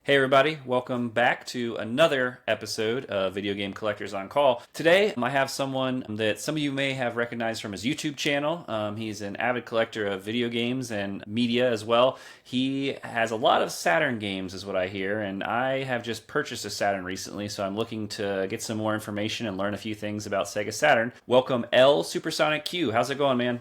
Hey everybody, welcome back to another episode of Video Game Collectors on Call. Today I have someone that some of you may have recognized from his YouTube channel. He's an avid collector of video games and media as well. He has a lot of Saturn games is what I hear, and I have just purchased a Saturn recently, so I'm looking to get some more information and learn a few things about Sega Saturn. Welcome LSuperSonicQ. How's it going, man?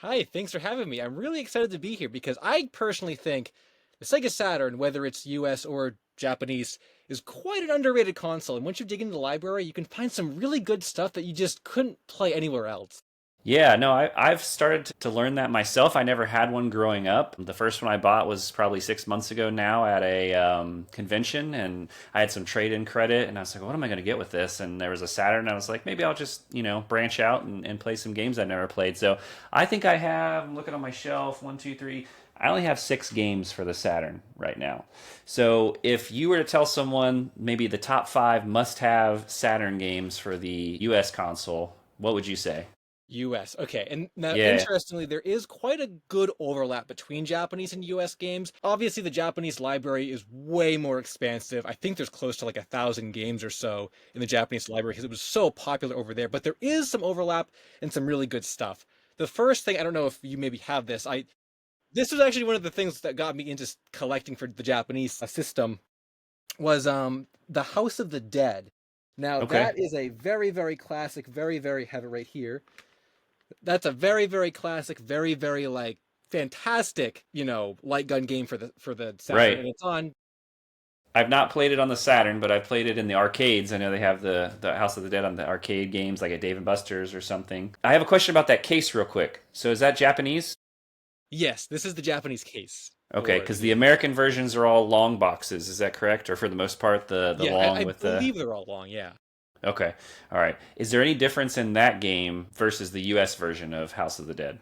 Hi, thanks for having me. I'm really excited to be here because I personally think the Sega Saturn, whether it's US or Japanese, is quite an underrated console. And once you dig into the library, you can find some really good stuff that you just couldn't play anywhere else. Yeah, no, I've started to learn that myself. I never had one growing up. The first one I bought was probably 6 months ago now at a convention, and I had some trade-in credit, and I was like, what am I going to get with this? And there was a Saturn, and I was like, maybe I'll just, branch out and play some games I've never played. So I think I have, I'm looking on my shelf, one, two, three. I only have 6 games for the Saturn right now. So if you were to tell someone maybe the top 5 must-have Saturn games for the US console, what would you say? US. Okay, and now Yeah. interestingly, there is quite a good overlap between Japanese and US games. Obviously, the Japanese library is way more expansive. I think there's close to like 1,000 games or so in the Japanese library because it was so popular over there. But there is some overlap and some really good stuff. The first thing, I don't know if you maybe have this. This was actually one of the things that got me into collecting for the Japanese system was the House of the Dead. Now Okay. that is a very, very classic, very, very heavy right here. That's a very, very classic, very, very like fantastic, light gun game for the Saturn, Right. and it's on. I've not played it on the Saturn, but I've played it in the arcades. I know they have the House of the Dead on the arcade games, like at Dave and Buster's or something. I have a question about that case, real quick. So is that Japanese? Yes, this is the Japanese case Okay, for because the the. American versions are all long boxes. Is that correct? Or for the most part, the Yeah, long I with the. believe they're all long. Yeah. Okay, all right. Is there any difference in that game versus the U.S. version of House of the Dead?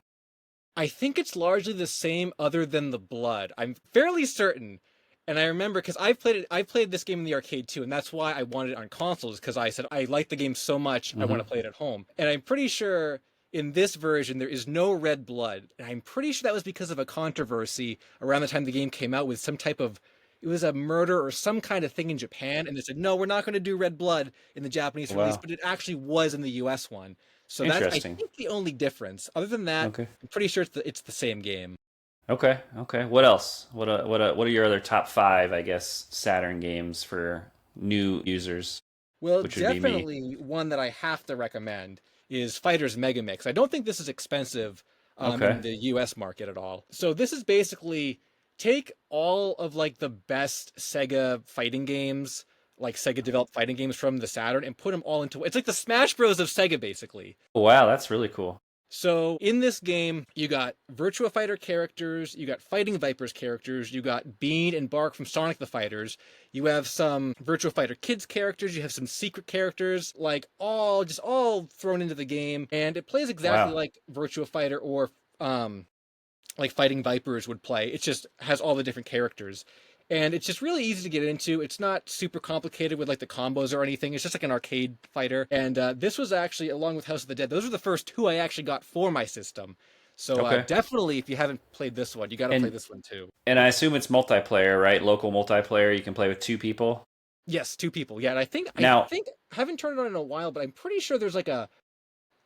I think it's largely the same other than the blood. I'm fairly certain. And I remember because I played this game in the arcade too, and that's why I wanted it on consoles, because I said I like the game so much I want to Hmm. play it at home. And I'm pretty sure in this version there is no red blood. And I'm pretty sure that was because of a controversy around the time the game came out with some type of, it was a murder or some kind of thing in Japan, and they said no, we're not going to do red blood in the Japanese release, Wow, but it actually was in the US one. So that's, I interesting. think, the only difference. Other than that, Okay. I'm pretty sure it's the same game. Okay, okay. What else? What are your other top 5, I guess, Saturn games for new users, Well, which would be me? definitely one that I have to recommend is Fighters Megamix. I don't think this is expensive Okay. in the US market at all. So this is basically take all of like the best Sega fighting games, like Sega developed fighting games from the Saturn, and put them all into, it's like the Smash Bros of Sega basically. Wow, that's really cool. So in this game, you got Virtua Fighter characters, you got Fighting Vipers characters, you got Bean and Bark from Sonic the Fighters, you have some Virtua Fighter Kids characters, you have some secret characters, like all thrown into the game, and it plays exactly Wow. like Virtua Fighter or like Fighting Vipers would play. It just has all the different characters. And it's just really easy to get into. It's not super complicated with like the combos or anything. It's just like an arcade fighter. And this was actually, along with House of the Dead, those were the first two I actually got for my system. So Okay. definitely, if you haven't played this one, you got to play And this one too. and I assume it's multiplayer, right? Local multiplayer. You can play with 2 people. Yes, two people. Yeah, and I Now, think I haven't turned it on in a while, but I'm pretty sure there's like a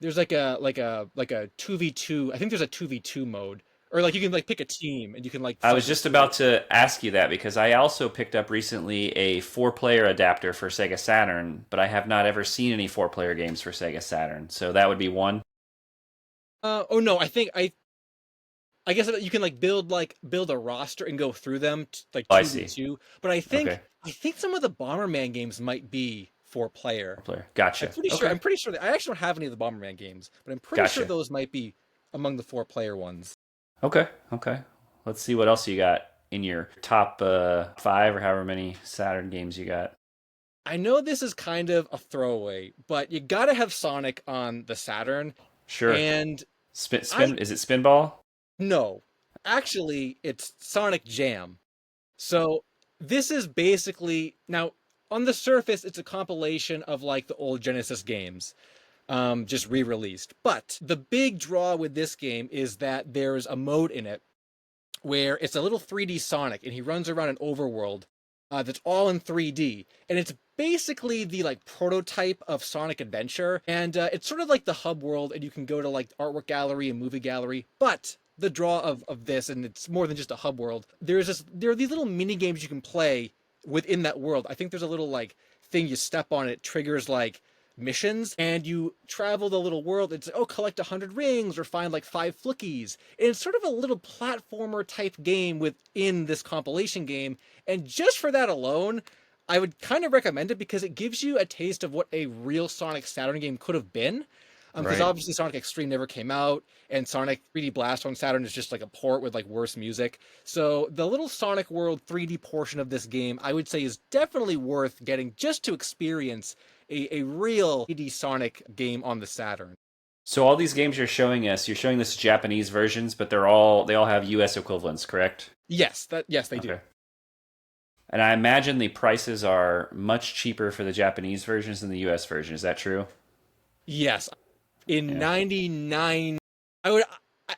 2v2. I think there's a 2v2 mode, or like you can like pick a team and you can like I was cycle just through. about to ask you that because I also picked up recently a 4-player adapter for Sega Saturn, but I have not ever seen any 4-player games for Sega Saturn. So that would be one. Oh no, I guess you can like build a roster and go through them like Oh, I two v see. two. But I think Okay. I think some of the Bomberman games might be 4 player. 4-player. I'm Gotcha. pretty sure. Okay. I'm pretty sure that I actually don't have any of the Bomberman games, but I'm pretty sure Gotcha. those might be among the 4 player ones. Okay. Okay. Let's see what else you got in your top 5 or however many Saturn games you got. I know this is kind of a throwaway, but you gotta have Sonic on the Saturn. Sure. And Spin, I spin. Is it Spinball? no, actually, it's Sonic Jam. So this is basically now on the surface, it's a compilation of like the old Genesis games, just re-released. But the big draw with this game is that there's a mode in it where it's a little 3D Sonic, and he runs around an overworld, that's all in 3D, and it's basically the like prototype of Sonic Adventure, and it's sort of like the hub world, and you can go to like artwork gallery and movie gallery. But the draw of this, and it's more than just a hub world. There are these little mini games you can play within that world. I think there's a little like thing you step on, it triggers like missions, and you travel the little world. It's, oh, collect 100 rings or find like 5 flookies, and it's sort of a little platformer type game within this compilation game. And just for that alone, I would kind of recommend it because it gives you a taste of what a real Sonic Saturn game could have been. Because Right. obviously Sonic Extreme never came out, and Sonic 3D Blast on Saturn is just like a port with like worse music. So the little Sonic World 3D portion of this game, I would say, is definitely worth getting just to experience a real 3D Sonic game on the Saturn. So all these games you're showing us Japanese versions, but they all have US equivalents, correct? Yes, they do. Okay. And I imagine the prices are much cheaper for the Japanese versions than the US version. Is that true? Yes, in Yeah. 99, I would.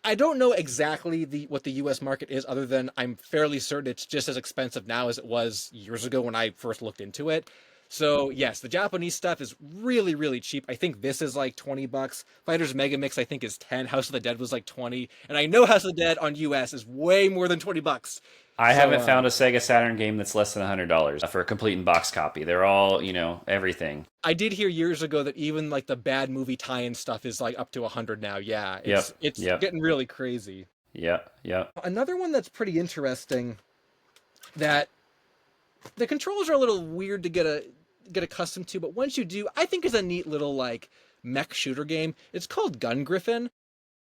I don't know exactly the what the U.S. market is, other than I'm fairly certain it's just as expensive now as it was years ago when I first looked into it. So yes, the Japanese stuff is really, really cheap. I think this is like $20. Fighters Mega Mix I think is 10. House of the Dead was like 20, and I know House of the Dead on US is way more than $20. I So haven't found a Sega Saturn game that's less than $100 for a complete in box copy. They're all, everything. I did hear years ago that even like the bad movie tie-in stuff is like up to 100 now. Yeah, Yep. it's Yep. getting really crazy. Yep. Yep. Another one that's pretty interesting, that the controls are a little weird to get accustomed to, but once you do, I think is a neat little like mech shooter game. It's called Gun Griffin.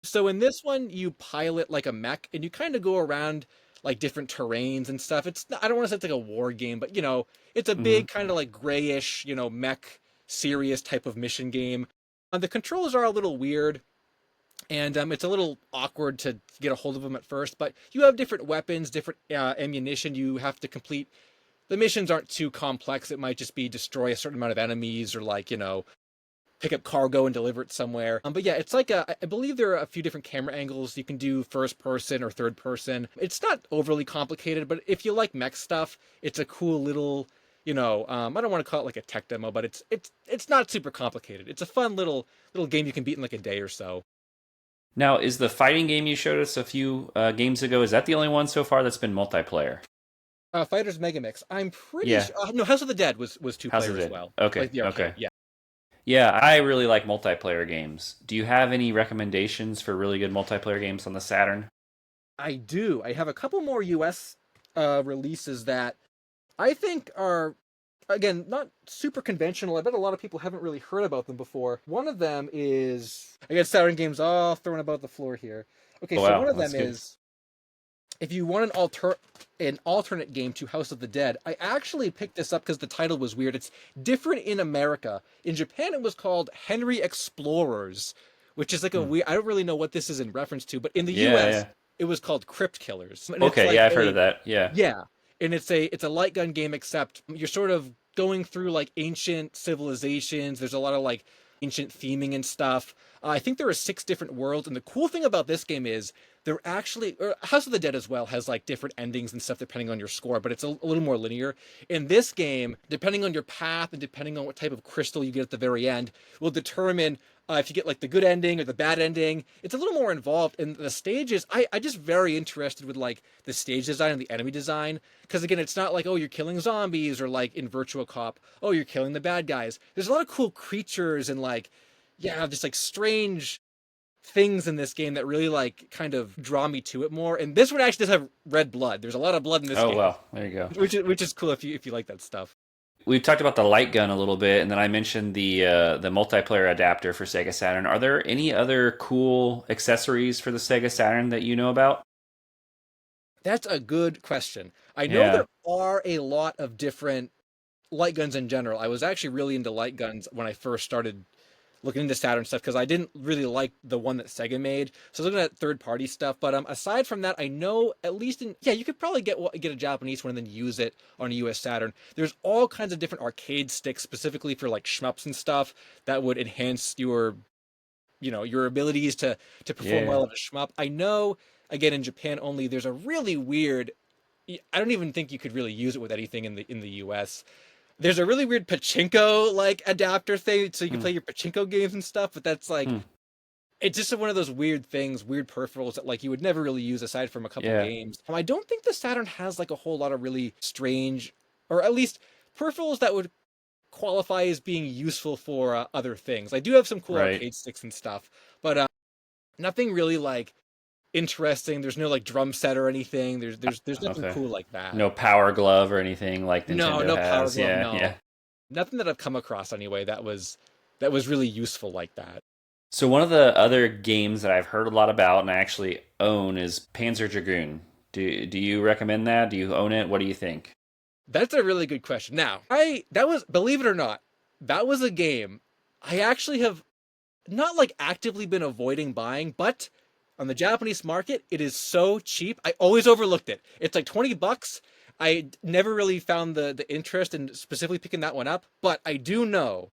So in this one, you pilot like a mech, and you kind of go around like different terrains and stuff. I don't want to say it's like a war game, but it's a Hmm. big kind of like grayish, mech serious type of mission game. The controls are a little weird, and it's a little awkward to get a hold of them at first. But you have different weapons, different ammunition you have to complete. The missions aren't too complex. It might just be destroy a certain amount of enemies, or like pick up cargo and deliver it somewhere. But yeah, it's like I believe there are a few different camera angles. You can do first person or third person. It's not overly complicated, but if you like mech stuff, it's a cool little, I don't want to call it like a tech demo, but it's not super complicated. It's a fun little game you can beat in like a day or so. Now, is the fighting game you showed us a few games ago, is that the only one so far that's been multiplayer? Fighters Megamix. I'm pretty Yeah. sure. No, House of the Dead was two House player of as it. well, Okay. like the arcade. Okay. Yeah. Yeah, I really like multiplayer games. Do you have any recommendations for really good multiplayer games on the Saturn? I do. I have a couple more US releases that I think are, again, not super conventional. I bet a lot of people haven't really heard about them before. One of them is, I got Saturn games all thrown about the floor here. Okay, Oh, so one wow, of that's them good. is, if you want an alternate game to House of the Dead. I actually picked this up because the title was weird. It's different in America. In Japan, it was called Henry Explorers, which is like a Hmm. weird. I don't really know what this is in reference to, but in the Yeah, U.S., yeah. it was called Crypt Killers, and it's Okay, like yeah, I've heard of a that. Yeah. yeah, and it's a light gun game, except you're sort of going through like ancient civilizations. There's a lot of like ancient theming and stuff. I think there are 6 different worlds, and the cool thing about this game is they're actually, House of the Dead as well has like different endings and stuff depending on your score, but it's a little more linear. In this game, depending on your path and depending on what type of crystal you get at the very end, will determine if you get like the good ending or the bad ending. It's a little more involved, and the stages. I just very interested with like the stage design and the enemy design, because again, it's not like, oh, you're killing zombies, or like in Virtua Cop, oh, you're killing the bad guys. There's a lot of cool creatures and like, yeah, just like strange things in this game that really like kind of draw me to it more. And this one actually does have red blood. There's a lot of blood in this Oh, game, well, there you go. which is cool if you like that stuff. We've talked about the light gun a little bit, and then I mentioned the multiplayer adapter for Sega Saturn. Are there any other cool accessories for the Sega Saturn that you know about? That's a good question. I know Yeah. there are a lot of different light guns in general. I was actually really into light guns when I first started looking into Saturn stuff, because I didn't really like the one that Sega made. So I was looking at third party stuff. But aside from that, I know at least in, yeah, you could probably get a Japanese one and then use it on a US Saturn. There's all kinds of different arcade sticks specifically for like shmups and stuff that would enhance your abilities to perform Yeah. well at a shmup. I know, again, in Japan only, there's a really weird I don't even think you could really use it with anything in the US. There's a really weird pachinko like adapter thing, so you can Hmm. play your pachinko games and stuff. But that's like Hmm. it's just one of those weird things, weird peripherals that like you would never really use aside from a couple Yeah. games. I don't think the Saturn has like a whole lot of really strange, or at least peripherals that would qualify as being useful for other things. I do have some cool Right. arcade sticks and stuff, but nothing really like interesting. There's no like drum set or anything. There's nothing Okay. cool like that. No Power Glove or anything like No, Nintendo no Power has. Glove, Yeah. no. Yeah. Nothing that I've come across anyway that was really useful like that. So one of the other games that I've heard a lot about and I actually own is Panzer Dragoon. Do you recommend that? Do you own it? What do you think? That's a really good question. Now, I that was believe it or not, that was a game I actually have not like actively been avoiding buying, but on the Japanese market, it is so cheap. I always overlooked it. It's like 20 bucks. I never really found the interest in specifically picking that one up, but I do know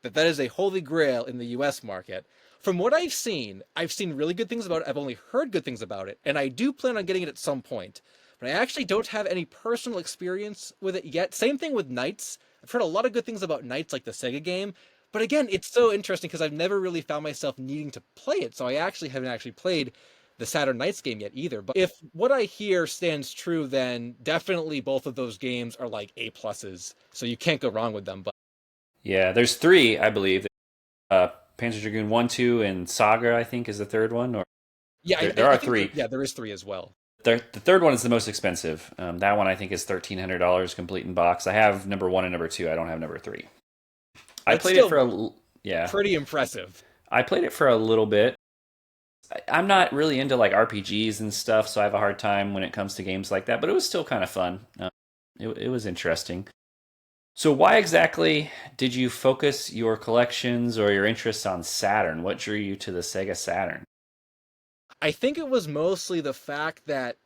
that that is a holy grail in the US market. From what I've seen really good things about it. I've only heard good things about it, and I do plan on getting it at some point. But I actually don't have any personal experience with it yet. Same thing with Knights. I've heard a lot of good things about Knights, like the Sega game. But again, it's so interesting because I've never really found myself needing to play it. So I actually haven't actually played the Saturn Knights game yet either. But if what I hear stands true, then definitely both of those games are like A pluses. So you can't go wrong with them. But Yeah, there's three, I believe. Uh, Panzer Dragoon 1, 2, and Saga, I think, is the third one. Or yeah, there I are think three. yeah, there is three as well. The third one is the most expensive. That one I think is $1,300 complete in box. I have number one and number two. I don't have number three. I That's played it still for yeah. pretty impressive. I played it for a little bit. I'm not really into like RPGs and stuff, so I have a hard time when it comes to games like that. But it was still kind of fun. It was interesting. So why exactly did you focus your collections or your interests on Saturn? What drew you to the Sega Saturn? I think it was mostly the fact that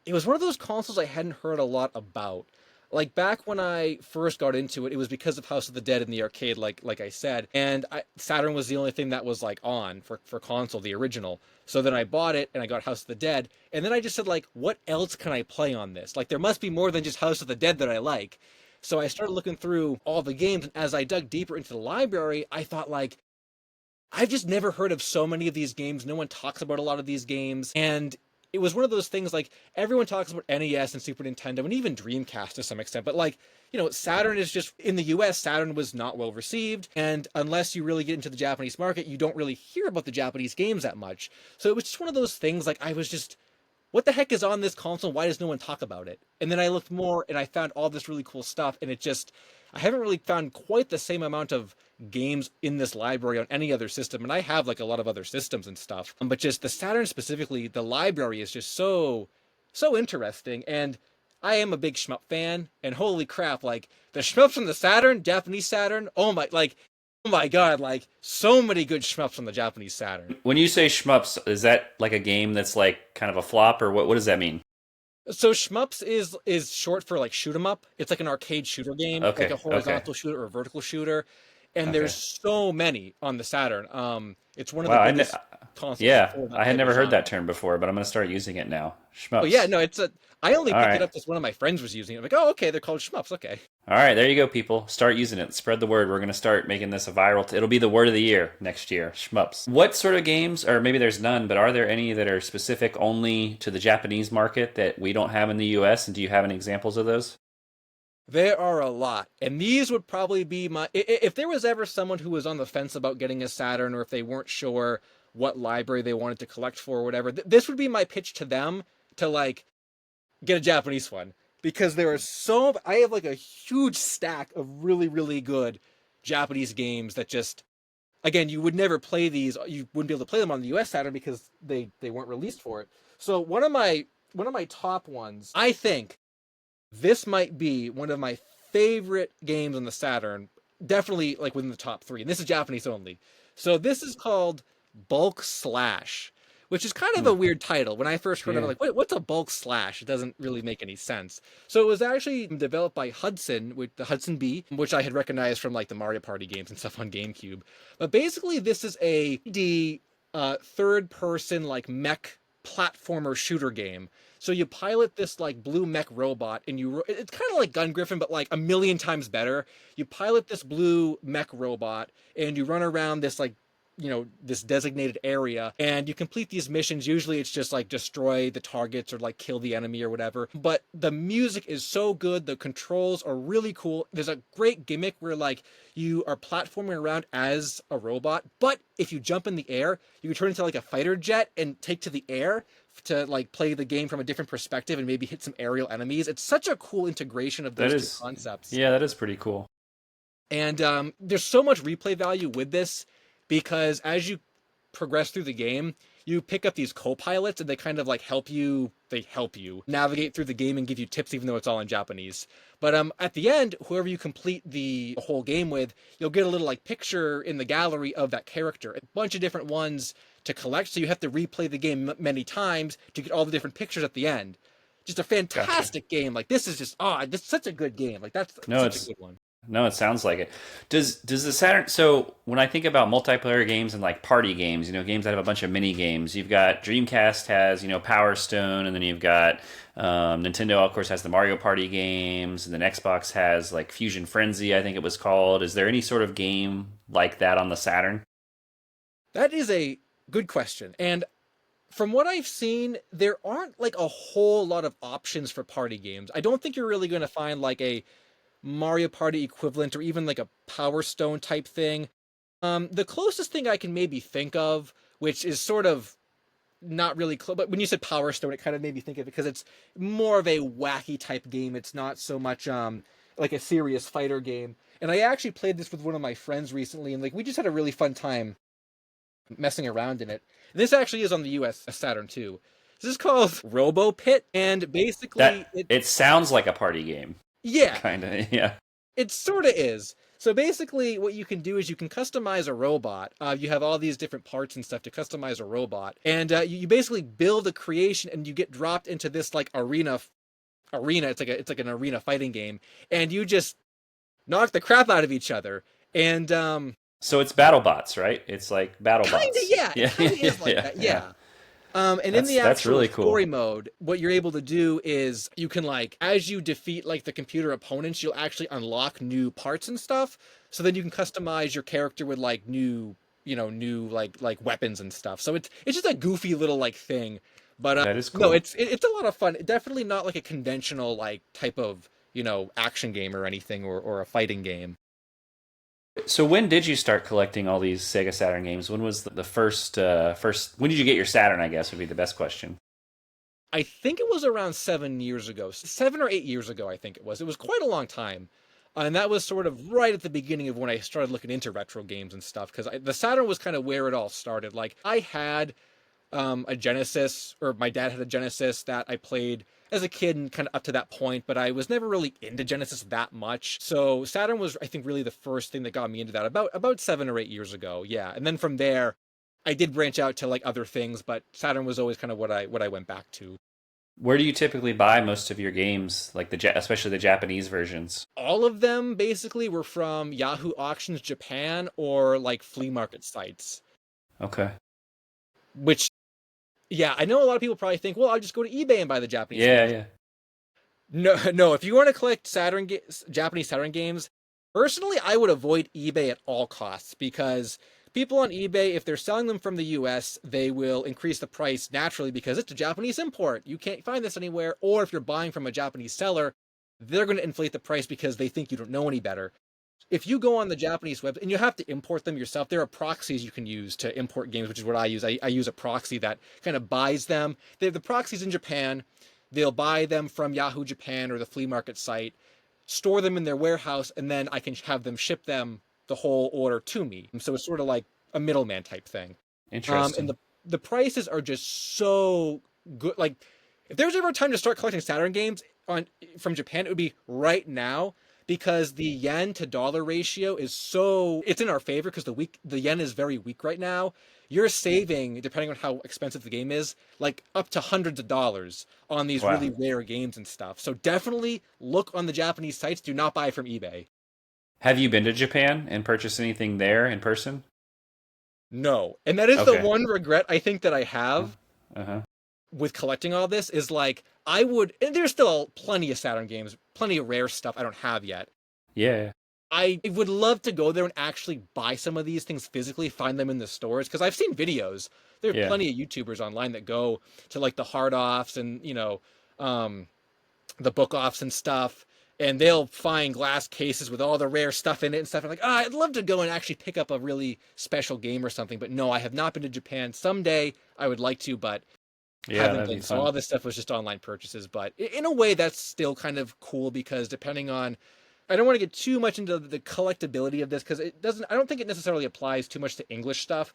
it was one of those consoles I hadn't heard a lot about. Like back when I first got into it, it was because of House of the Dead in the arcade, like I said, and Saturn was the only thing that was like on for console, the original. So then I bought it and I got House of the Dead, and then I just said like, what else can I play on this? Like there must be more than just House of the Dead that I like. So I started looking through all the games, and as I dug deeper into the library, I thought like, I've just never heard of so many of these games. No one talks about a lot of these games. And it was one of those things like everyone talks about NES and Super Nintendo and even Dreamcast to some extent. But like, Saturn is just in the US, Saturn was not well received. And unless you really get into the Japanese market, you don't really hear about the Japanese games that much. So it was just one of those things like I was just, what the heck is on this console? Why does no one talk about it? And then I looked more and I found all this really cool stuff. And it just, I haven't really found quite the same amount of games in this library on any other system. And I have like a lot of other systems and stuff. But just the Saturn specifically, the library is just so interesting. And I am a big shmup fan. And holy crap, like the shmups from the Saturn, Japanese Saturn, oh my god, like so many good shmups from the Japanese Saturn. When you say shmups, is that like a game that's like kind of a flop, or what does that mean? So shmups is short for like shoot 'em up. It's like an arcade shooter game, like a Okay, okay, horizontal shooter or a vertical shooter. And there's okay. so many on the Saturn. It's one of the Wow, biggest consoles yeah, for that I had type of never heard that genre. term before, but I'm gonna start using it now. Oh yeah, Shmups. no, it's a. I only All picked it right. up because one of my friends was using it. I'm like, oh, okay, they're called shmups. Okay. All right, there you go, people. Start using it. Spread the word. We're going to start making this a viral. It'll be the word of the year next year. Shmups. What sort of games, or maybe there's none, but are there any that are specific only to the Japanese market that we don't have in the US? And do you have any examples of those? There are a lot, and these would probably be my. If there was ever someone who was on the fence about getting a Saturn, or if they weren't sure what library they wanted to collect for, or whatever, this would be my pitch to them to like get a Japanese one because there are so I have like a huge stack of really good Japanese games that just again you would never play these you wouldn't be able to play them on the US Saturn because they weren't released for it. So one of my top ones, I think this might be one of my favorite games on the Saturn, definitely like within the top 3. And this is Japanese only. So this is called Bulk Slash, which is kind of Hmm. a weird title. When I first heard it, I'm Yeah. like, what's a bulk slash? It doesn't really make any sense. So it was actually developed by Hudson, with the Hudson B, which I had recognized from like the Mario Party games and stuff on GameCube. But basically, this is a third person like mech platformer shooter game. So you pilot this like blue mech robot, and it's kind of like Gun Griffin, but like a million times better. You pilot this blue mech robot, and you run around this like this designated area, and you complete these missions. Usually it's just like destroy the targets or like kill the enemy or whatever, but the music is so good, the controls are really cool. There's a great gimmick where like you are platforming around as a robot, but if you jump in the air, you can turn into like a fighter jet and take to the air to like play the game from a different perspective and maybe hit some aerial enemies. It's such a cool integration of That those two is, concepts. yeah, that is pretty cool. And there's so much replay value with this because as you progress through the game, you pick up these co-pilots and they kind of like help you navigate through the game and give you tips even though it's all in Japanese. But at the end, whoever you complete the whole game with, you'll get a little like picture in the gallery of that character, a bunch of different ones to collect, so you have to replay the game many times to get all the different pictures at the end. Just a Gotcha. fantastic game. Like this is just this is such a good game. Like that's No, such a it's good one. no, it sounds like it. Does the Saturn? So when I think about multiplayer games and like party games, games that have a bunch of mini games, you've got Dreamcast has Power Stone, and then you've got Nintendo, of course, has the Mario Party games, and then Xbox has like Fusion Frenzy, I think it was called. Is there any sort of game like that on the Saturn? That is a good question. And from what I've seen, there aren't like a whole lot of options for party games. I don't think you're really going to find like a Mario Party equivalent or even like a Power Stone type thing. The closest thing I can maybe think of, which is sort of not really close, but when you said Power Stone, it kind of made me think of it because it's more of a wacky type game. It's not so much like a serious fighter game. And I actually played this with one of my friends recently, and like we just had a really fun time messing around in it. And this actually is on the US Saturn too. This is called Robo Pit, and basically That it sounds like a party game, yeah, kind of. Yeah. it sort of is. So basically, what you can do is you can customize a robot. You have all these different parts and stuff to customize a robot, and you basically build a creation, and you get dropped into this like arena. It's like an arena fighting game, and you just knock the crap out of each other. And So it's BattleBots, right? It's like kind of, BattleBots. yeah, it Yeah, kind of is like yeah, that, yeah. yeah. And in the That's actual really story cool. mode, what you're able to do is you can like, as you defeat like the computer opponents, you'll actually unlock new parts and stuff. So then you can customize your character with like new like weapons and stuff. So it's just a goofy little like thing. But That is no, cool. it's a lot of fun. Definitely not like a conventional like type of action game or anything or a fighting game. So when did you start collecting all these Sega Saturn games? When was the first? When did you get your Saturn? I guess would be the best question. I think it was around 7 years ago, 7 or 8 years ago. I think it was. It was quite a long time, and that was sort of right at the beginning of when I started looking into retro games and stuff. Because the Saturn was kind of where it all started. Like I had a Genesis, or my dad had a Genesis that I played as a kid and kind of up to that point, but I was never really into Genesis that much. So Saturn was, I think, really the first thing that got me into that about 7 or 8 years ago. Yeah, and then from there, I did branch out to like other things, but Saturn was always kind of what I went back to. Where do you typically buy most of your games, like especially the Japanese versions? All of them basically were from Yahoo Auctions Japan or like flea market sites, Okay. which yeah, I know a lot of people probably think, well, I'll just go to eBay and buy the Japanese Yeah, ones. yeah. No, no. If you want to collect Japanese Saturn games, personally, I would avoid eBay at all costs because people on eBay, if they're selling them from the US, they will increase the price naturally because it's a Japanese import. You can't find this anywhere. Or if you're buying from a Japanese seller, they're going to inflate the price because they think you don't know any better. If you go on the Japanese web, and you have to import them yourself, there are proxies you can use to import games, which is what I use. I use a proxy that kind of buys them. They have the proxies in Japan. They'll buy them from Yahoo Japan or the flea market site, store them in their warehouse, and then I can have them ship them the whole order to me. So it's sort of like a middleman type thing. And Interesting. the prices are just so good. Like, if there's ever a time to start collecting Saturn games on from Japan, it would be right now because the yen to dollar ratio is so it's in our favor because the yen is very weak right now. You're saving, depending on how expensive the game is, like up to hundreds of dollars on these Wow. really rare games and stuff. So definitely look on the Japanese sites. Do not buy from eBay. Have you been to Japan and purchased anything there in person? No. And that is the Okay. one regret I think that I Uh have huh. with collecting all this is like I would, and there's still plenty of Saturn games, plenty of rare stuff I don't have yet. Yeah, I would love to go there and actually buy some of these things physically, find them in the stores, because I've seen videos. There are yeah. plenty of YouTubers online that go to like the hard offs and, um, the book offs and stuff, and they'll find glass cases with all the rare stuff in it and stuff. I'm like, I'd love to go and actually pick up a really special game or something, but no, I have not been to Japan. Someday I would like to, but Yeah, haven't that'd be been. So fun. all this stuff was just online purchases, but in a way that's still kind of cool because depending on, I don't want to get too much into the collectability of this because it doesn't, I don't think it necessarily applies too much to English stuff.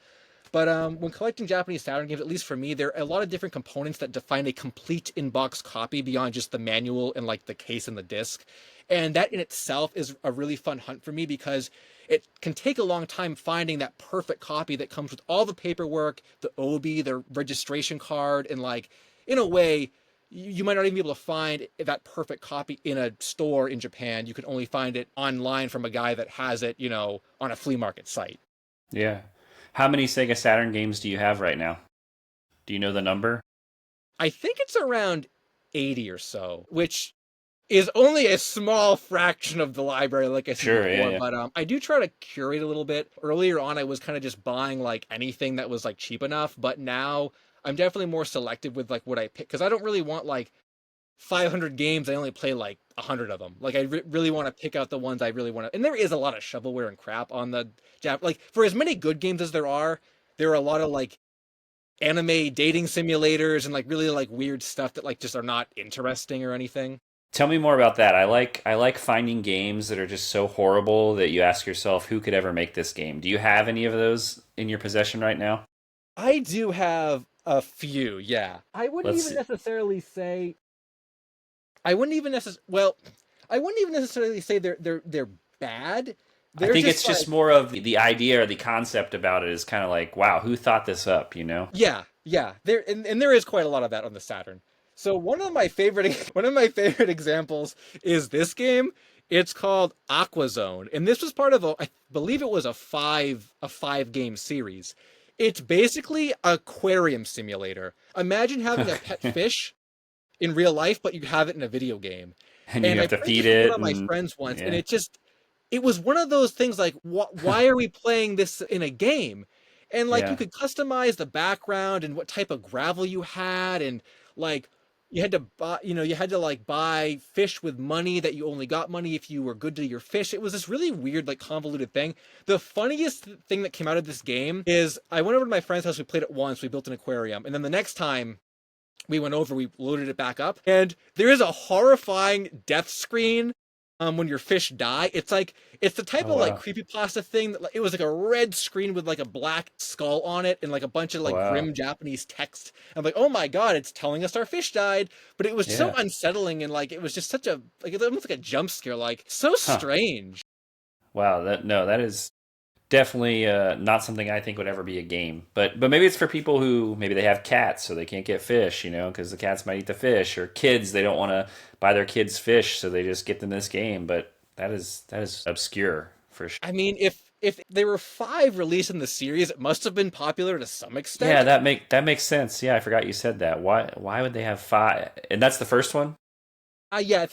But when collecting Japanese Saturn games, at least for me, there are a lot of different components that define a complete in-box copy beyond just the manual and like the case and the disc. And that in itself is a really fun hunt for me because it can take a long time finding that perfect copy that comes with all the paperwork, the OB, the registration card, and like in a way, you might not even be able to find that perfect copy in a store in Japan. You can only find it online from a guy that has it, on a flea market site. Yeah. How many Sega Saturn games do you have right now? Do you know the number? I think it's around 80 or so, which is only a small fraction of the library, like I said Sure, yeah, before. yeah. But I do try to curate a little bit. Earlier on, I was kind of just buying like anything that was like cheap enough, but now I'm definitely more selective with like what I pick because I don't really want like 500 games. I only play like 100 of them. Like I really want to pick out the ones I really want to. And there is a lot of shovelware and crap on the Jap. Like for as many good games as there are a lot of like anime dating simulators and like really like weird stuff that like just are not interesting or anything. Tell me more about that. I like finding games that are just so horrible that you ask yourself, who could ever make this game? Do you have any of those in your possession right now? I do have a few, yeah. I wouldn't Let's even see. necessarily say I wouldn't even necessarily well, I wouldn't even necessarily say they're bad. I They're think it's just like just more of the idea or the concept about it is kind of like, wow, who thought this up, you know? yeah, yeah. And there is quite a lot of that on the Saturn. So one of my favorite one of my favorite examples is this game. It's called Aqua Zone, and this was part of I believe it was a five game series. It's basically aquarium simulator. Imagine having a pet fish in real life, but you have it in a video game. And you And I have to played feed this with one it of my and friends once, and yeah. it was one of those things like, why are we playing this in a game? And like you Yeah. could customize the background and what type of gravel you had, and like you had to buy, you had to like buy fish with money that you only got money if you were good to your fish. It was this really weird, like convoluted thing. The funniest thing that came out of this game is I went over to my friend's house. We played it once. We built an aquarium, and then the next time we went over, we loaded it back up, and there is a horrifying death screen when your fish die. It's the type Oh of like wow. creepypasta thing that like, it was like a red screen with like a black skull on it and like a bunch of Oh, like wow. grim Japanese text. I'm like, oh my god, it's telling us our fish died. But it was so Yeah. unsettling and like it was just such a like it's almost like a jump scare, like so Huh. strange. Wow. That no, that is definitely not something I think would ever be a game. But maybe it's for people who maybe they have cats so they can't get fish, you know, because the cats might eat the fish, or kids they don't want to buy their kids fish, so they just get them this game. But that is obscure for sure. I mean, if there were five released in the series, it must have been popular to some Yeah, extent. that makes sense. Yeah, I forgot you said that. Why would they have five? And that's the first one. Yeah, I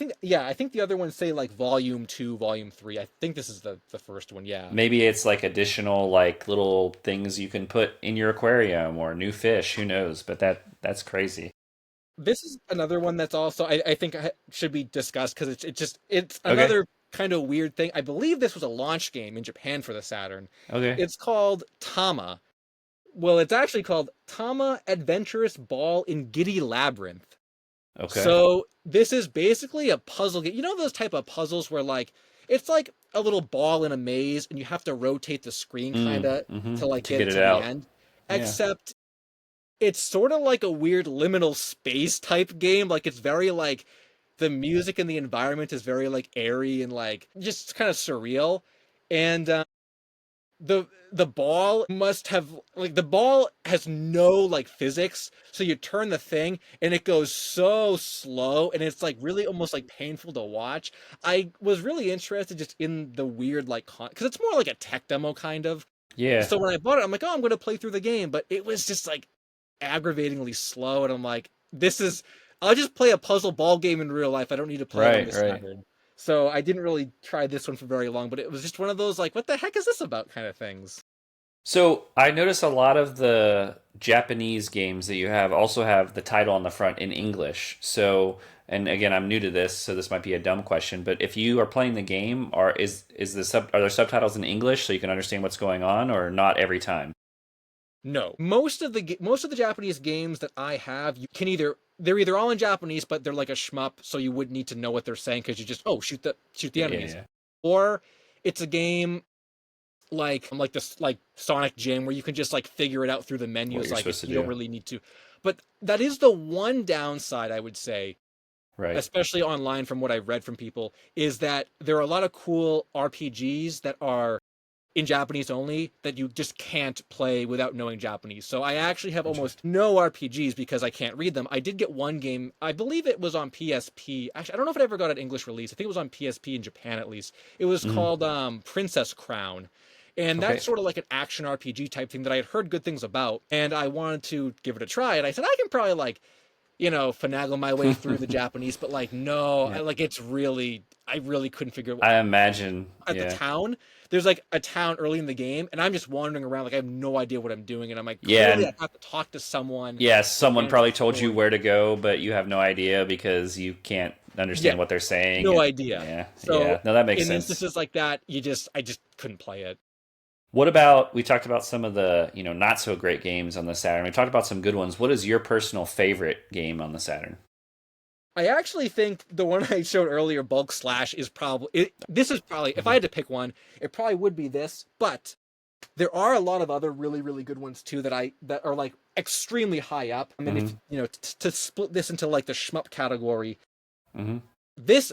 think the other ones say like volume 2, volume 3. I think this is the first one, yeah. Maybe it's like additional like little things you can put in your aquarium or new fish. Who knows? But that's crazy. This is another one that's also I think should be discussed because it's Okay. another kind of weird thing. I believe this was a launch game in Japan for the Saturn. Okay. It's called Tama. Well, it's actually called Tama Adventurous Ball in Giddy Labyrinth. Okay. So this is basically a puzzle game. You know those type of puzzles where like it's like a little ball in a maze and you have to rotate the screen kind of to like To get get it it to the out. end. Yeah. Except it's sort of like a weird liminal space type game. Like it's very like the music and the environment is very like airy and like just kind of surreal. And the ball must have like the ball has no like physics, so you turn the thing and it goes so slow and it's like really almost like painful to watch. I was really interested just in the weird like because it's more like a tech demo kind of. Yeah. So when I bought it, I'm like, oh, I'm going to play through the game, but it was just like aggravatingly slow, and I'm like, this is I'll just play a puzzle ball game in real life. I don't need to play it on Right, the right. Saturn. So I didn't really try this one for very long, but it was just one of those like, what the heck is this about kind of things. So I notice a lot of the Japanese games that you have also have the title on the front in English. So, and again, I'm new to this, so this might be a dumb question, but if you are playing the game, are there subtitles in English so you can understand what's going on, or not every time? No, most of the Japanese games that I have, you can they're either all in Japanese, but they're like a shmup, so you wouldn't need to know what they're saying because you just shoot the Yeah, yeah, enemies, yeah. or it's a game like this like Sonic Gym where you can just like figure it out through the What menus, you're like supposed to you don't do. really need to. But that is the one downside I would say, Right. especially online from what I've read from people, is that there are a lot of cool RPGs that are in Japanese only that you just can't play without knowing Japanese. So I actually have almost Interesting. no RPGs because I can't read them. I did get one game, I believe it was on PSP. Actually, I don't know if it ever got an English release. I think it was on PSP in Japan at least. It was Hmm. called Princess Crown. And that's Okay. sort of like an action RPG type thing that I had heard good things about, and I wanted to give it a try. And I said I can probably like finagle my way through the Japanese, but like no, Yeah. like I really couldn't figure it I imagine. at the Yeah. town. There's like a town early in the game, and I'm just wandering around like I have no idea what I'm doing, and I'm like, Yeah, clearly I and have to talk to someone yeah, someone and probably told you explore. where to go, but you have no idea because you can't Yeah, understand what they're saying. no And idea. yeah, So yeah. No, that makes in sense. instances like that, I just couldn't play it. What about we talked about some of the, not so great games on the Saturn. We talked about some good ones. What is your personal favorite game on the Saturn? I actually think the one I showed earlier, Bulk Slash, is probably this is probably if I Mhm. had to pick one, it probably would be this. But there are a lot of other really good ones too that are like extremely high up. I mean, if Mhm. to split this into like the shmup category, Mhm. this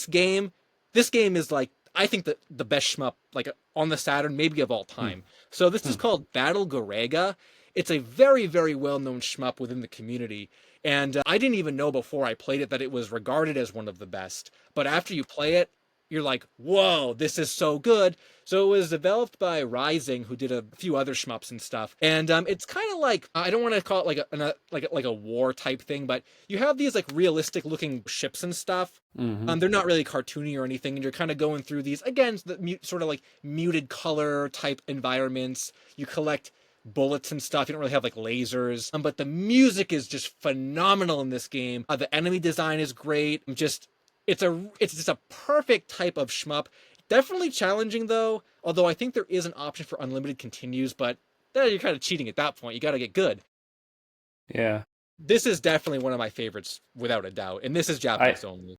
game is like I think the best shmup like on the Saturn maybe of all Hmm. time. So this is Hmm. called Battle Garega. It's a very well known shmup within the community, and I didn't even know before I played it that it was regarded as one of the best. But after you play it, you're like, whoa, this is so good. So it was developed by Rising, who did a few other shmups and stuff. And it's kind of like I don't want to call it like a war type thing, but you have these like realistic looking ships and stuff. Mhm. They're not really cartoony or anything, and you're kind of going through these again, sort of like muted color type environments. You collect bullets and stuff. You don't really have like lasers, but the music is just phenomenal in this game. The enemy design is great. It's just a perfect type of shmup. Definitely challenging though, although I think there is an option for unlimited continues, but you're kind of cheating at that point. You got to get good. Yeah. This is definitely one of my favorites without a doubt, and this is I Japanese only.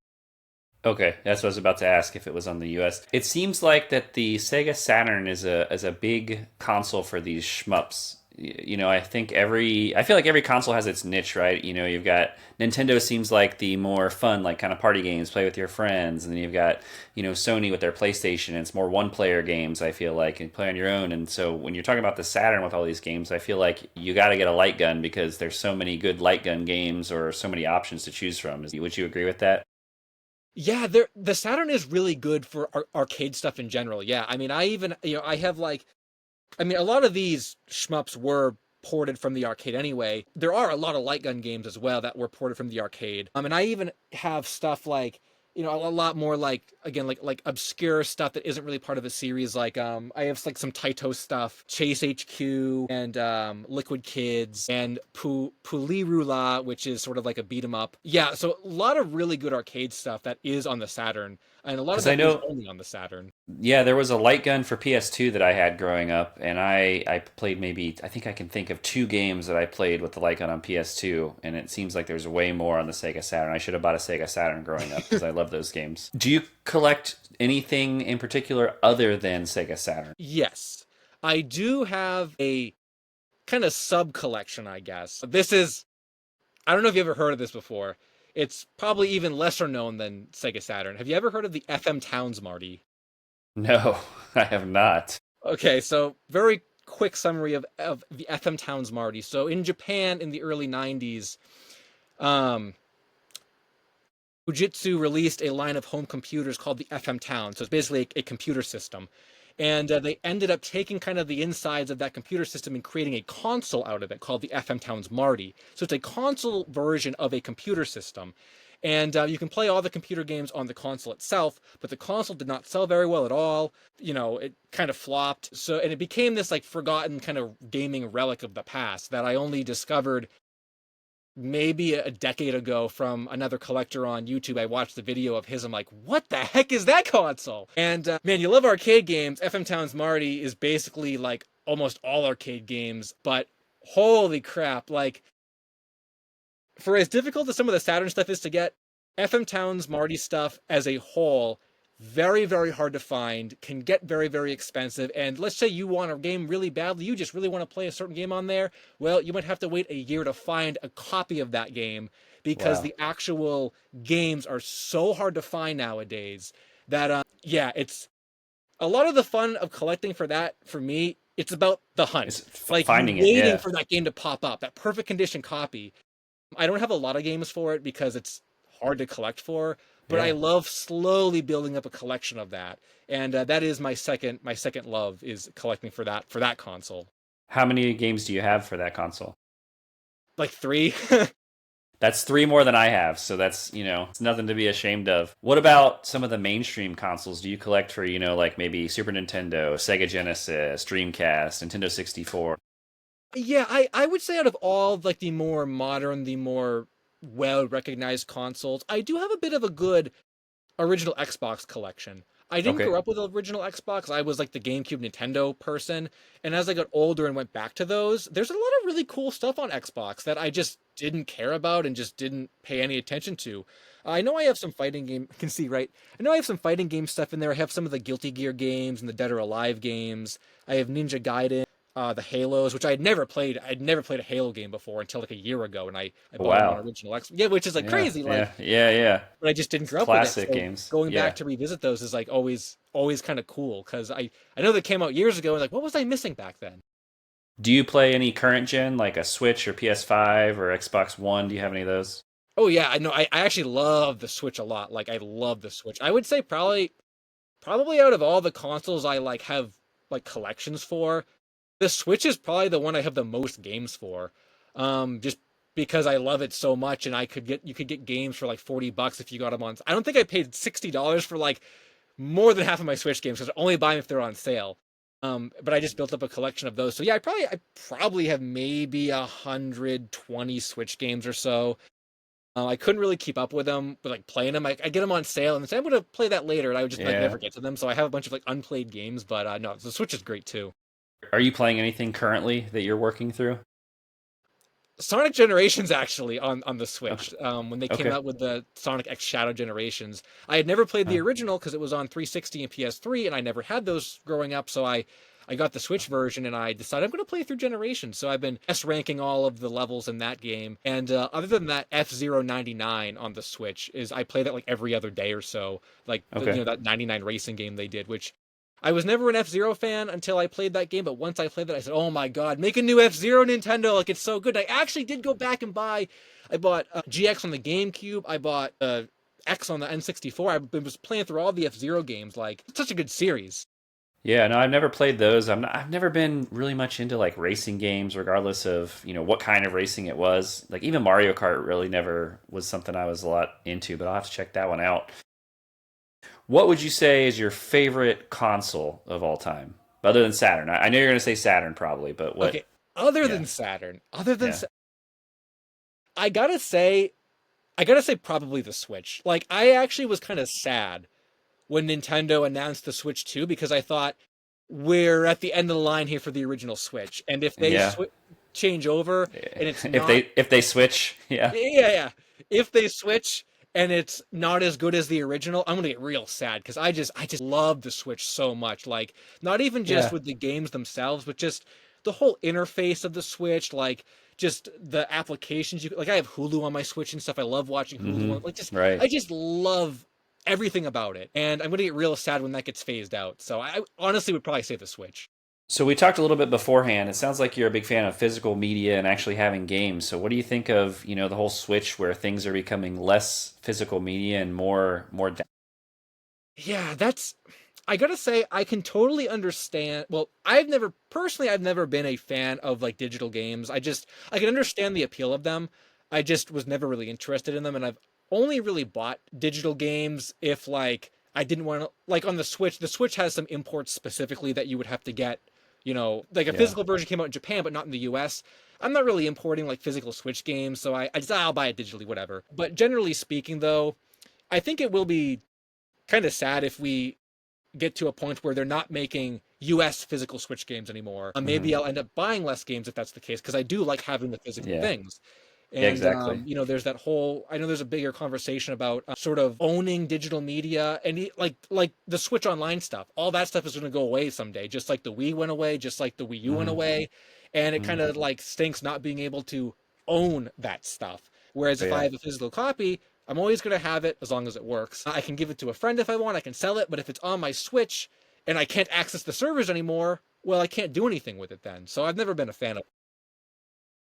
Okay, that's what I was about to ask if it was on the US. It seems like that the Sega Saturn is a big console for these shmups. I feel like every console has its niche, right? You've got Nintendo seems like the more fun, like kind of party games, play with your friends, and then you've got, Sony with their PlayStation. It's more one-player games, I feel like, and play on your own. And so when you're talking about the Saturn with all these games, I feel like you got to get a light gun because there's so many good light gun games or so many options to choose from. Would you agree with that? Yeah, the Saturn is really good for arcade stuff in general. Yeah, I mean, I even I have like I mean, a lot of these shmups were ported from the arcade anyway. There are a lot of light gun games as well that were ported from the arcade. And I even have stuff like a lot more like again like obscure stuff that isn't really part of a series. Like I have like some Taito stuff, Chase HQ and Liquid Kids and Pulirula, which is sort of like a beat 'em up. Yeah, so a lot of really good arcade stuff that is on the Saturn, and a lot of Because I that is know only on the Saturn. Yeah, there was a light gun for PS2 that I had growing up, and I played maybe I think I can think of two games that I played with the light gun on PS2, and it seems like there's way more on the Sega Saturn. I should have bought a Sega Saturn growing up because I love those games. Do you collect anything in particular other than Sega Saturn? Yes, I do have a kind of sub collection, I guess. I don't know if you ever heard of this before. It's probably even lesser known than Sega Saturn. Have you ever heard of the FM Towns, Marty? No, I have not. Okay, so very quick summary of the FM Towns, Marty. So in Japan in the early 90s, um, Fujitsu released a line of home computers called the FM Town. So it's basically a computer system. And they ended up taking kind of the insides of that computer system and creating a console out of it called the FM Towns Marty. So it's a console version of a computer system. And you can play all the computer games on the console itself, but the console did not sell very well at all. It kind of flopped. So, and it became this like forgotten kind of gaming relic of the past that I only discovered maybe a decade ago from another collector on YouTube. I watched the video of his. I'm like, what the heck is that console? And man, you love arcade games. FM Towns Marty is basically like almost all arcade games, but holy crap. Like, for as difficult as some of the Saturn stuff is to get, FM Towns Marty stuff as a whole, very, very hard to find, can get very, very expensive. And let's say you want a game really badly, you just really want to play a certain game on there. Well, you might have to wait a year to find a copy of that game because Wow. the actual games are so hard to find nowadays that, yeah, it's a lot of the fun of collecting for that, for me, it's about the It's hunt. Like you finding it. waiting Yeah. for that game to pop up, that perfect condition copy. I don't have a lot of games for it because it's hard to collect for, but I Yeah. love slowly building up a collection of that, and that is my second love is collecting for that console. How many games do you have for that console? Like three. That's three more than I have, so that's, it's nothing to be ashamed of. What about some of the mainstream consoles do you collect for, like maybe Super Nintendo, Sega Genesis, Dreamcast, Nintendo 64? Yeah, I would say out of all like the more modern, the more well recognized consoles, I do have a bit of a good original Xbox collection. I didn't Okay. grow up with the original Xbox. I was like the GameCube Nintendo person. And as I got older and went back to those, there's a lot of really cool stuff on Xbox that I just didn't care about and just didn't pay any attention to. I know I have some fighting game, I can see, right? I know I have some fighting game stuff in there. I have some of the Guilty Gear games and the Dead or Alive games. I have Ninja Gaiden, the Halos, which I had never played. I'd never played a Halo game before until like a year ago, and I bought them on Wow. original Xbox. Yeah, which is like Yeah, crazy. Like, yeah, yeah, yeah. but I just didn't It's grow up with it. classic So games. going back Yeah. to revisit those is like always kind of cool because I know they came out years ago and like what was I missing back then? Do you play any current gen, like a Switch or PS5 or Xbox One? Do you have any of those? Oh yeah, I know. I actually love the Switch a lot. Like I love the Switch. I would say probably out of all the consoles I like have like collections for, the Switch is probably the one I have the most games for. Just because I love it so much, and you could get games for like $40 if you got them on. I don't think I paid $60 for like more than half of my Switch games because I only buy them if they're on sale. But I just built up a collection of those. So yeah, I probably have maybe 120 Switch games or so. I couldn't really keep up with them, but like playing them, I get them on sale and say I'm gonna play that later, and I would just like Yeah. never get to them. So I have a bunch of like unplayed games, but no, the Switch is great too. Are you playing anything currently that you're working through? Sonic Generations actually on the Okay. Switch when they came Okay. out with the Sonic X Shadow Generations. I had never played the Uh, original because it was on 360 and PS3, and I never had those growing up. So I got the Switch version, and I decided I'm going to play through Generations. So I've been S ranking all of the levels in that game. And other than that, F-Zero 99 on the Switch is I play that like every other day or so, like okay. that 99 racing game they did, which I was never an F-Zero fan until I played that game, but once I played that, I said, "Oh my god, make a new F-Zero Nintendo! Like it's so good." I actually did go back and I bought GX on the GameCube. I bought X on the N64. Was playing through all the F-Zero games. Like it's such a good series. Yeah, no, I've never played those. I've never been really much into like racing games, regardless of what kind of racing it was. Like even Mario Kart really never was something I was a lot into. But I'll have to check that one out. What would you say is your favorite console of all time, other than Saturn? I know you're going to say Saturn probably, but what? Okay, other Yeah, than Saturn, other than yeah, I gotta say, I gotta say probably the Switch. Like I actually was kind of sad when Nintendo announced the Switch 2 because I thought we're at the end of the line here for the original Switch. And if they yeah. change over and it's If not, they switch, yeah, yeah, if they switch and it's not as good as the original, I'm gonna get real sad because I just love the Switch so much. Like not even just yeah. with the games themselves, but just the whole interface of the Switch, like just the applications like I have Hulu on my Switch and stuff. I love watching Hulu Hmm. on like just Right. I just love everything about it. And I'm gonna get real sad when that gets phased out. So I honestly would probably say the Switch. So we talked a little bit beforehand. It sounds like you're a big fan of physical media and actually having games. So what do you think of, the whole switch where things are becoming less physical media and more. Yeah, I gotta say, I can totally understand. Well, I've never been a fan of like digital games. I can understand the appeal of them. I just was never really interested in them, and I've only really bought digital games if like I didn't want to, like on the Switch. The Switch has some imports specifically that you would have to get, like a Yeah. physical version came out in Japan, but not in the US. I'm not really importing like physical Switch games, so I'll buy it digitally, whatever. But generally speaking, though, I think it will be kind of sad if we get to a point where they're not making US physical Switch games anymore. Hmm. Maybe I'll end up buying less games if that's the case, because I do like having the physical Yeah. things. Yeah. And Exactly. there's that whole. I know there's a bigger conversation about sort of owning digital media and like the Switch Online stuff. All that stuff is going to go away someday, just like the Wii went away, just like the Wii U went Hmm. away, and it kind Hmm. of like stinks not being able to own that stuff. Whereas if I Yeah. have a physical copy, I'm always going to have it as long as it works. I can give it to a friend if I want. I can sell it, but if it's on my Switch and I can't access the servers anymore, well, I can't do anything with it then. So I've never been a fan of.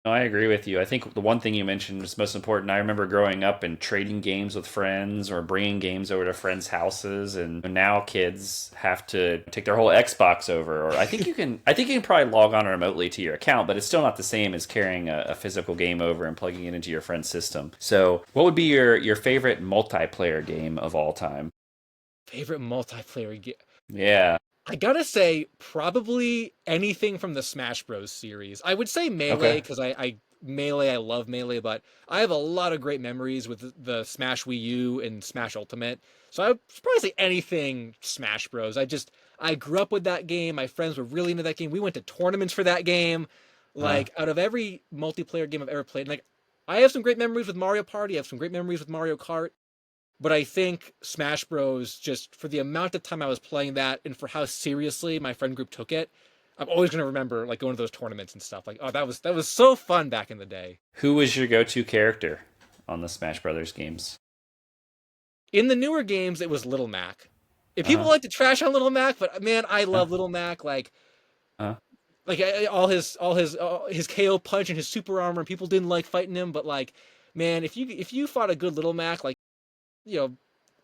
No, I agree with you. I think the one thing you mentioned was most important. I remember growing up and trading games with friends or bringing games over to friends' houses, and now kids have to take their whole Xbox over. Or I think you can. I think you can probably log on remotely to your account, but it's still not the same as carrying a physical game over and plugging it into your friend's system. So, what would be your favorite multiplayer game of all time? Favorite multiplayer game? Yeah. I gotta say, probably anything from the Smash Bros. Series. I would say Melee Okay. because I love Melee, but I have a lot of great memories with the Smash Wii U and Smash Ultimate. So I would probably say anything Smash Bros. I grew up with that game. My friends were really into that game. We went to tournaments for that game. Uh, Like out of every multiplayer game I've ever played, like I have some great memories with Mario Party. I have some great memories with Mario Kart. But I think Smash Bros. Just for the amount of time I was playing that and for how seriously my friend group took it, I'm always gonna remember like going to those tournaments and stuff. Like, oh, that was so fun back in the day. who was your go-to character on the Smash Brothers games? In the newer games, it was Little Mac. If Uh people huh. like to trash on Little Mac, but man, I Uh love Little Mac. huh. All his KO punch and his super armor, and people didn't like fighting him. But like, man, if you fought a good Little Mac, like you know,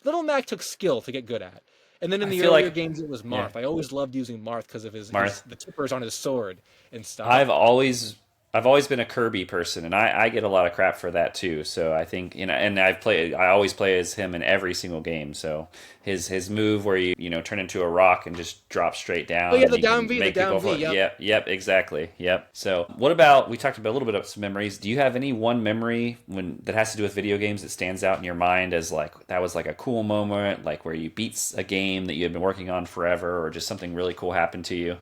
Little Mac took skill to get good at. And then in I the feel earlier like games, it was yeah, Marth. I always loved using Marth because of Marth. the tippers on his sword and stuff. I've always I've always been a Kirby person, and I get a lot of crap for that too. So I think and I always play as him in every single game. So his move where you turn into a rock and just drop straight Oh down, yeah, and you can The make down people V. fall. Yep. Yep, exactly, yep. So what about we talked about a little bit of some memories? Do you have any one memory that has to do with video games that stands out in your mind as like that was like a cool moment, like where you beat a game that you had been working on forever, or just something really cool happened to you?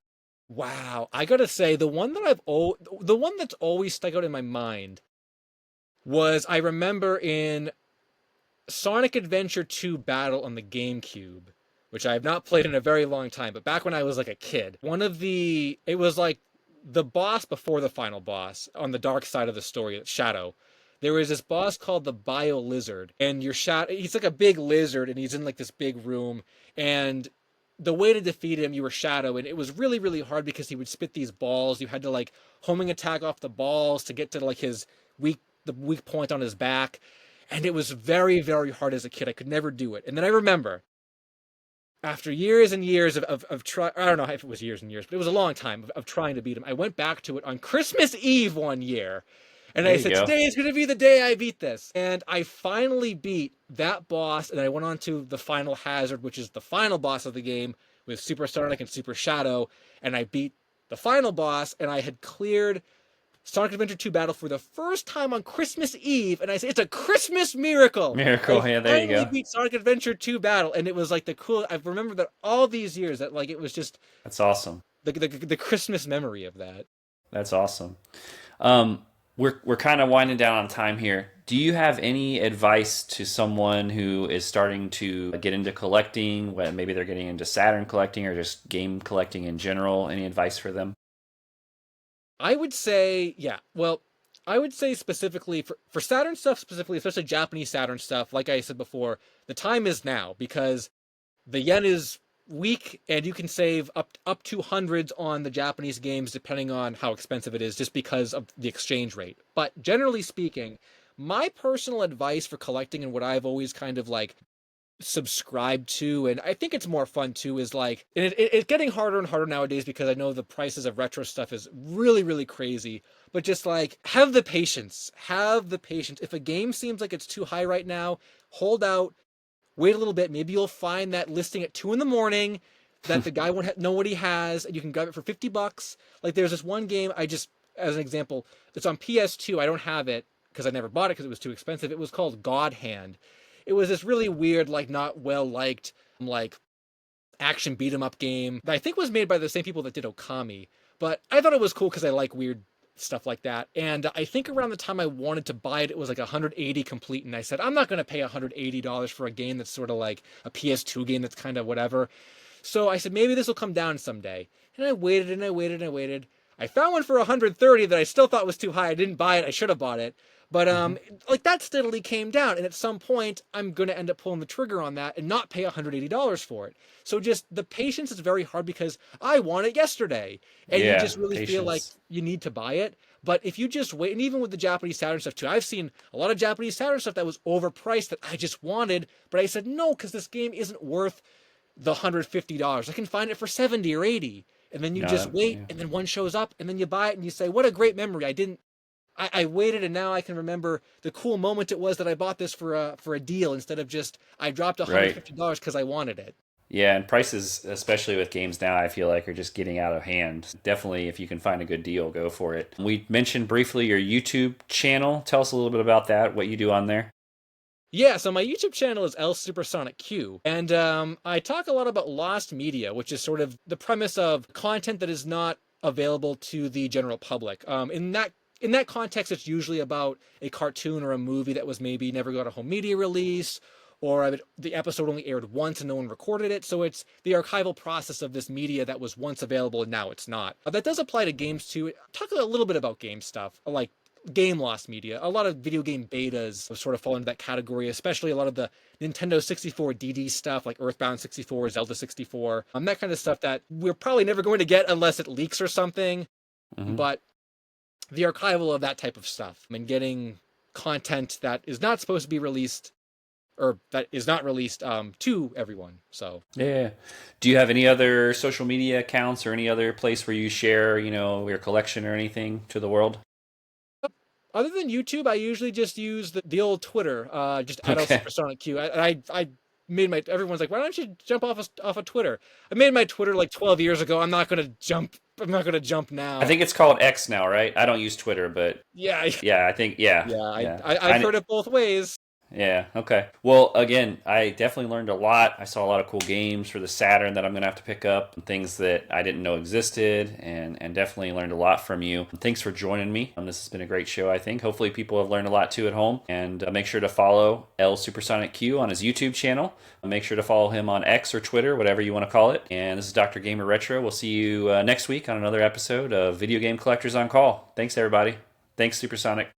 Wow, I gotta say the one that's always stuck out in my mind was I remember in Sonic Adventure 2 Battle on the GameCube, which I have not played in a very long time, but back when I was like a kid, it was like the boss before the final boss on the dark side of the story, Shadow. There was this boss called the Bio Lizard, and he's like a big lizard, and he's in like this big room, and the way to defeat him, you were Shadow, and it was really, really hard because he would spit these balls. You had to like homing attack off the balls to get to like the weak point on his back, and it was very, very hard as a kid. I could never do it. And then I remember after years and years of try, I don't know if it was years and years, but it was a long time of trying to beat him. I went back to it on Christmas Eve one year, and There I you said, go. today is going to be the day I beat this. And I finally beat that boss, and I went on to the final hazard, which is the final boss of the game with Super Sonic and Super Shadow, and I beat the final boss, and I had cleared Sonic Adventure 2 Battle for the first time on Christmas Eve, and I said, it's a Christmas miracle! I Miracle. Yeah, there you finally go. beat Sonic Adventure 2 Battle, and it was like the cool. I've remembered that all these years that like it was just That's awesome. the Christmas memory of that. That's awesome. Um, we're kind of winding down on time here. Do you have any advice to someone who is starting to get into collecting? When maybe they're getting into Saturn collecting or just game collecting in general? Any advice for them? I would say, yeah, well, I would say specifically for Saturn stuff, specifically, especially Japanese Saturn stuff, like I said before, the time is now because the yen is weak and you can save up to hundreds on the Japanese games depending on how expensive it is just because of the exchange rate. But generally speaking, my personal advice for collecting and what I've always kind of like subscribe to, and I think it's more fun too, is like, and it's getting harder and harder nowadays because I know the prices of retro stuff is really, really crazy. But just like, have the patience. Have the patience. If a game seems like it's too high right now, hold out, wait a little bit. Maybe you'll find that listing at 2 in the morning that the guy won't know what he has, and you can grab it for $50. Like there's this one game I just, as an example, it's on PS2. I don't have it because I never bought it because it was too expensive. It was called God Hand. It was this really weird, like not well liked, like action beat 'em up game that I think was made by the same people that did Okami. But I thought it was cool because I like weird stuff like that. And I think around the time I wanted to buy it, it was like 180 complete. And I said, I'm not going to pay $180 for a game that's sort of like a PS2 game that's kind of whatever. So I said, maybe this will come down someday. And I waited and I waited and I waited. I found one for 130 that I still thought was too high. I didn't buy it. I should have bought it. But Hmm. like that steadily came down, and at some point, I'm gonna end up pulling the trigger on that and not pay $180 for it. So just the patience is very hard because I want it yesterday, and you Yeah, just really feel like patience. you need to buy it. But if you just wait, and even with the Japanese Saturn stuff too, I've seen a lot of Japanese Saturn stuff that was overpriced that I just wanted, but I said no because this game isn't worth the $150. I can find it for 70 or 80. And then you No, just wait, yeah. and then one shows up, and then you buy it, and you say, "What a great memory! I waited, and now I can remember the cool moment it was that I bought this for a deal instead of just I dropped Right. $150 because I wanted it." Yeah, and prices, especially with games now, I feel like are just getting out of hand. Definitely, if you can find a good deal, go for it. We mentioned briefly your YouTube channel. Tell us a little bit about that, what you do on there. Yeah, so my YouTube channel is LSuperSonicQ, and I talk a lot about lost media, which is sort of the premise of content that is not available to the general public. In that context, it's usually about a cartoon or a movie that was maybe never got a home media release, or the episode only aired once and no one recorded it. So it's the archival process of this media that was once available and now it's not. That does apply to games too. Talk a little bit about game stuff, like game loss media. A lot of video game betas sort of fall into that category, especially a lot of the Nintendo 64 DD stuff like Earthbound 64, Zelda 64, that kind of stuff that we're probably never going to get unless it leaks or something. Hmm. But the archival of that type of stuff and getting content that is not supposed to be released or that is not released to everyone. So Yeah. Do you have any other social media accounts or any other place where you share, your collection or anything to the world? other than YouTube, I usually just use the old Twitter, just at Okay. LSuperSonicQ. I made my everyone's like, why don't you jump off of Twitter? I made my Twitter like 12 years ago. I'm not gonna jump. I'm not gonna jump I now. think it's called X now, right? I don't use Twitter, but Yeah, yeah, I think yeah, yeah. yeah. I've heard it both ways. Yeah, okay. Well, again, I definitely learned a lot. I saw a lot of cool games for the Saturn that I'm going to have to pick up, and things that I didn't know existed, and definitely learned a lot from you. Thanks for joining me. This has been a great show, I think. Hopefully, people have learned a lot too at home. And make sure to follow L Supersonic Q on his YouTube channel. Make sure to follow him on X or Twitter, whatever you want to call it. And this is Dr. Gamer Retro. We'll see you next week on another episode of Video Game Collectors on Call. Thanks, everybody. Thanks, Supersonic.